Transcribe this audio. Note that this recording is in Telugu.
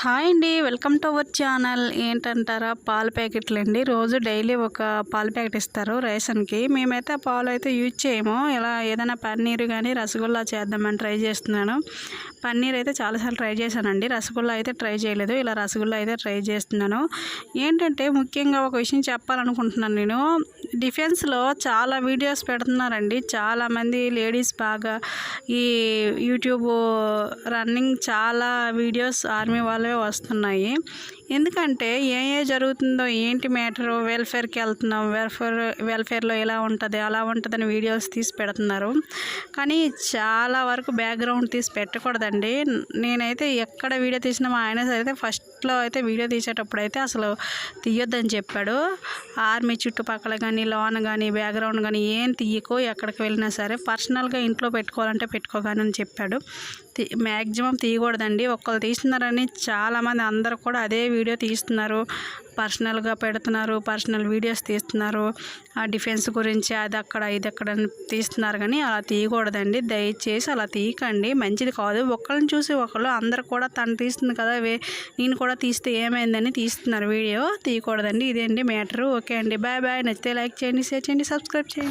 హాయ్ అండి, వెల్కమ్ టు అవర్ ఛానల్. ఏంటంటారా, పాల ప్యాకెట్లు అండి. రోజు డైలీ ఒక పాల ప్యాకెట్ ఇస్తారు రేషన్కి. మేమైతే ఆ పాలు అయితే యూజ్ చేయము. ఇలా ఏదైనా పన్నీరు కానీ రసగుల్లా చేద్దామని ట్రై చేస్తున్నాను. పన్నీర్ అయితే చాలాసార్లు ట్రై చేశానండి, రసగుల్లా అయితే ట్రై చేయలేదు. ఇలా రసగుల్లా అయితే ట్రై చేస్తున్నాను. ఏంటంటే ముఖ్యంగా ఒక విషయం చెప్పాలనుకుంటున్నాను. నేను డిఫెన్స్లో చాలా వీడియోస్ పెడుతున్నారండి. చాలామంది లేడీస్ బాగా ఈ యూట్యూబ్ రన్నింగ్ చాలా వీడియోస్ ఆర్మీ వాళ్ళే వస్తున్నాయి. ఎందుకంటే ఏ జరుగుతుందో ఏంటి మ్యాటరు, వెల్ఫేర్కి వెళ్తున్నాం, వెల్ఫేర్లో ఎలా ఉంటుంది అలా ఉంటుందని వీడియోస్ తీసి పెడుతున్నారు. కానీ చాలా వరకు బ్యాక్గ్రౌండ్ తీసి పెట్టకూడదండి. నేనైతే ఎక్కడ వీడియో తీసినా మా ఆయన అయితే ఫస్ట్లో అయితే వీడియో తీసేటప్పుడు అయితే అసలు తీయొద్దని చెప్పాడు. ఆర్మీ చుట్టుపక్కల కానీ లోన్ కానీ బ్యాక్గ్రౌండ్ కానీ ఏం తీయకో, ఎక్కడికి వెళ్ళినా సరే పర్సనల్గా ఇంట్లో పెట్టుకోవాలంటే పెట్టుకోగాని అని చెప్పాడు. మ్యాక్సిమం తీయకూడదండి. ఒక్కరు తీస్తున్నారని చాలామంది అందరూ కూడా అదే వీడియో తీస్తున్నారు, పర్సనల్గా పెడుతున్నారు, పర్సనల్ వీడియోస్ తీస్తున్నారు. ఆ డిఫెన్స్ గురించి అది అక్కడ ఇది అక్కడ తీస్తున్నారు. కానీ అలా తీయకూడదండి. దయచేసి అలా తీయకండి, మంచిది కాదు. ఒకళ్ళని చూసి ఒకళ్ళు అందరు కూడా తను తీస్తుంది కదా నేను కూడా తీస్తే ఏమైందని తీస్తున్నారు వీడియో. తీయకూడదండి. ఇదేంటి మ్యాటరు. ఓకే అండి, బాయ్ బాయ్. నచ్చితే లైక్ చేయండి, షేర్ చేయండి, సబ్స్క్రైబ్ చేయండి.